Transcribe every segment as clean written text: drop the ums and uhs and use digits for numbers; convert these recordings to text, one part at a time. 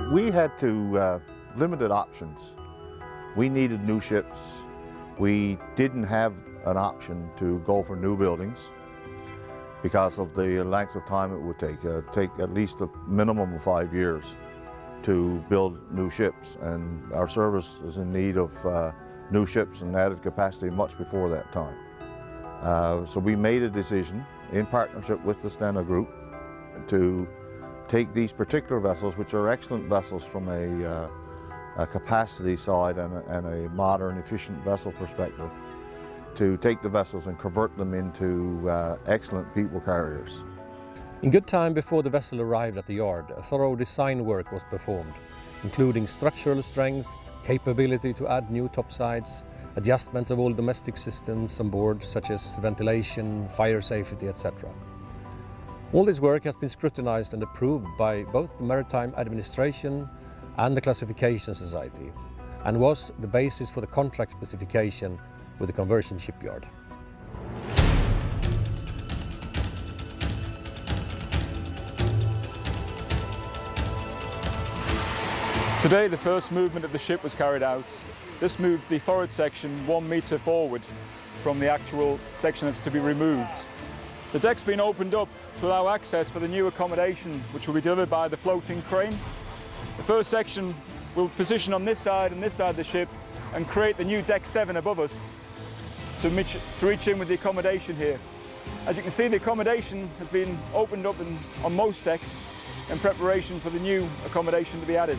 We had limited options. We needed new ships. We didn't have an option to go for new buildings because of the length of time it would take at least a minimum of 5 years to build new ships, and our service is in need of new ships and added capacity much before that time. So we made a decision in partnership with the Stena Group to take these particular vessels, which are excellent vessels from a capacity side and a modern, efficient vessel perspective, to take the vessels and convert them into excellent people carriers. In good time before the vessel arrived at the yard, a thorough design work was performed, including structural strength, capability to add new topsides, adjustments of all domestic systems on board, such as ventilation, fire safety, etc. All this work has been scrutinized and approved by both the Maritime Administration and the Classification Society, and was the basis for the contract specification with the conversion shipyard. Today the first movement of the ship was carried out. This moved the forward section 1 metre forward from the actual section that's to be removed. The deck's been opened up to allow access for the new accommodation, which will be delivered by the floating crane. The first section will position on this side and this side of the ship and create the new deck 7 above us to reach in with the accommodation here. As you can see, the accommodation has been opened up on most decks in preparation for the new accommodation to be added.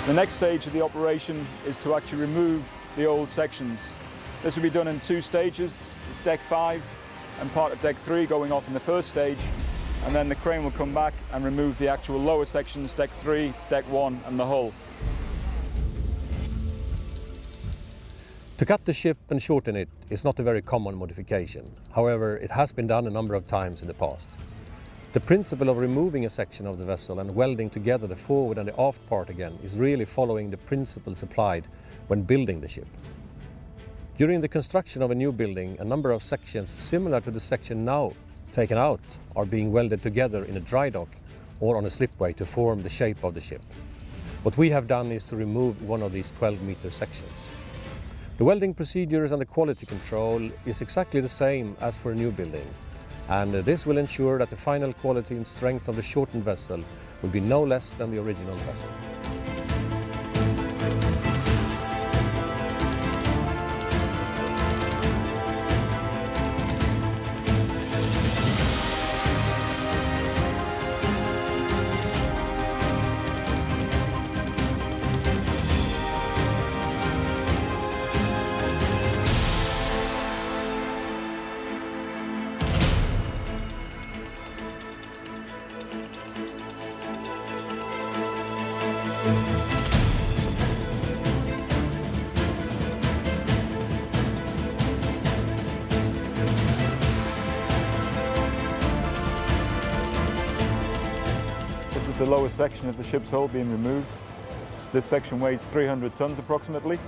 The next stage of the operation is to actually remove the old sections. This will be done in 2 stages, deck 5 and part of deck 3 going off in the first stage, and then the crane will come back and remove the actual lower sections, deck 3, deck 1 and the hull. To cut the ship and shorten it is not a very common modification. However, it has been done a number of times in the past. The principle of removing a section of the vessel and welding together the forward and the aft part again is really following the principles applied when building the ship. During the construction of a new building, a number of sections similar to the section now taken out are being welded together in a dry dock or on a slipway to form the shape of the ship. What we have done is to remove one of these 12-meter sections. The welding procedures and the quality control is exactly the same as for a new building, and this will ensure that the final quality and strength of the shortened vessel will be no less than the original vessel. This is the lower section of the ship's hull being removed. This section weighs 300 tons approximately.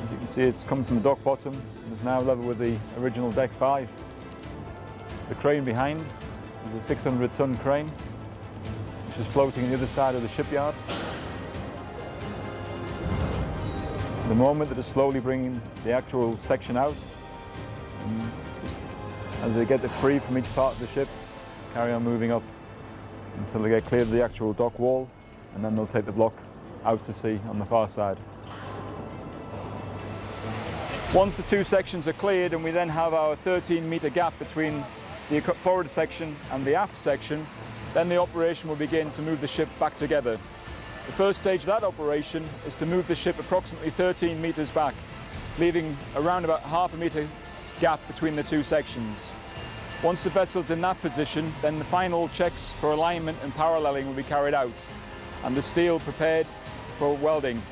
As you can see, it's coming from the dock bottom and is now level with the original deck 5. The crane behind is a 600-ton crane, which is floating on the other side of the shipyard. At the moment, it is slowly bringing the actual section out, and as they get it free from each part of the ship, carry on moving up until they get clear of the actual dock wall, and then they'll take the block out to sea on the far side. Once the 2 sections are cleared and we then have our 13-meter gap between the forward section and the aft section, then the operation will begin to move the ship back together. The first stage of that operation is to move the ship approximately 13 meters back, leaving around about half a meter gap between the 2 sections. Once the vessel's in that position, then the final checks for alignment and paralleling will be carried out, and the steel prepared for welding.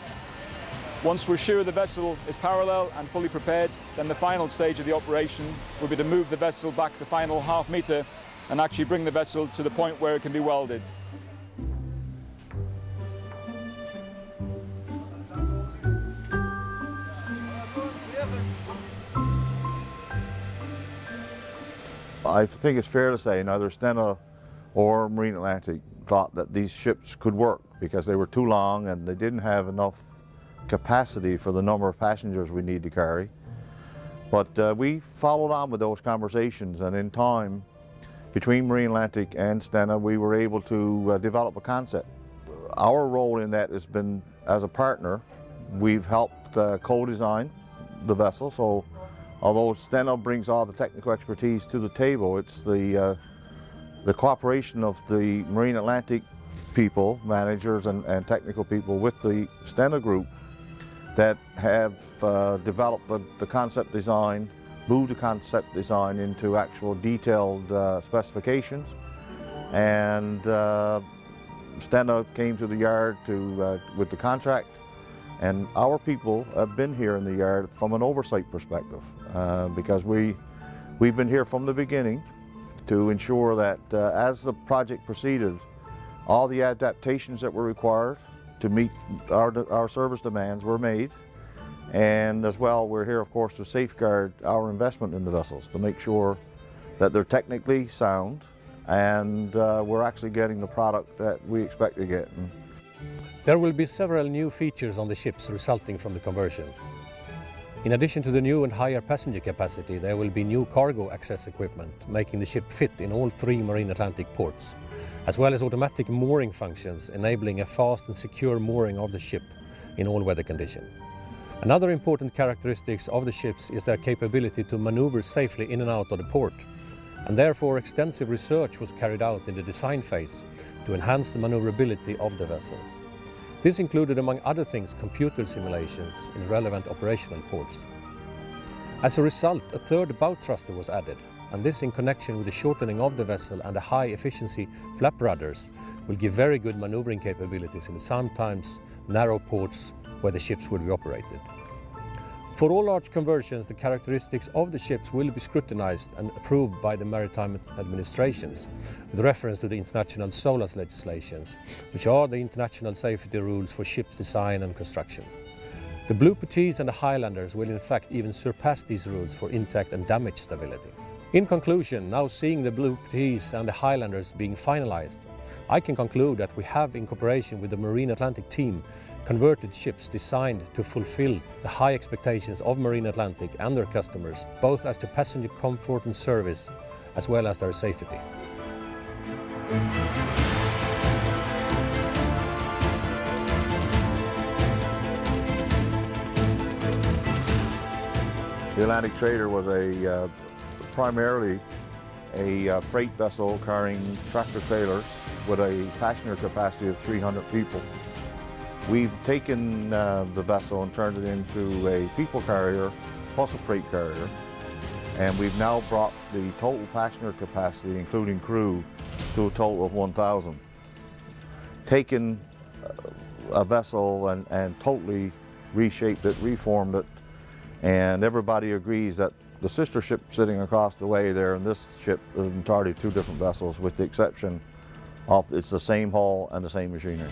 Once we're sure the vessel is parallel and fully prepared, then the final stage of the operation will be to move the vessel back the final half metre and actually bring the vessel to the point where it can be welded. I think it's fair to say neither Stena or Marine Atlantic thought that these ships could work because they were too long and they didn't have enough capacity for the number of passengers we need to carry. But we followed on with those conversations, and in time, between Marine Atlantic and Stena, we were able to develop a concept. Our role in that has been, as a partner, we've helped co-design the vessel. So although Stena brings all the technical expertise to the table, it's the cooperation of the Marine Atlantic people, managers and technical people with the Stena group that have developed the concept design, moved the concept design into actual detailed specifications. And Stena came to the yard with the contract, and our people have been here in the yard from an oversight perspective because we've been here from the beginning to ensure that as the project proceeded, all the adaptations that were required to meet our service demands were made. And as well, we're here, of course, to safeguard our investment in the vessels, to make sure that they're technically sound and we're actually getting the product that we expect to get. There will be several new features on the ships resulting from the conversion. In addition to the new and higher passenger capacity, there will be new cargo access equipment, making the ship fit in all 3 Marine Atlantic ports, as well as automatic mooring functions, enabling a fast and secure mooring of the ship in all weather conditions. Another important characteristic of the ships is their capability to maneuver safely in and out of the port, and therefore extensive research was carried out in the design phase to enhance the maneuverability of the vessel. This included, among other things, computer simulations in relevant operational ports. As a result, a third bow thruster was added, and this in connection with the shortening of the vessel and the high efficiency flap rudders will give very good maneuvering capabilities in the sometimes narrow ports where the ships will be operated. For all large conversions, the characteristics of the ships will be scrutinized and approved by the maritime administrations with reference to the international SOLAS legislations, which are the international safety rules for ships design and construction. The Blue Petits and the Highlanders will in fact even surpass these rules for intact and damage stability. In conclusion, now seeing the Blue Petits and the Highlanders being finalized, I can conclude that we have, in cooperation with the Marine Atlantic team, converted ships designed to fulfill the high expectations of Marine Atlantic and their customers, both as to passenger comfort and service, as well as their safety. The Atlantic Trader was primarily a freight vessel carrying tractor trailers with a passenger capacity of 300 people. We've taken the vessel and turned it into a people carrier plus a freight carrier, and we've now brought the total passenger capacity, including crew, to a total of 1,000. Taken a vessel and totally reshaped it, reformed it, and everybody agrees that the sister ship sitting across the way there and this ship is entirely 2 different vessels, with the exception of it's the same hull and the same machinery.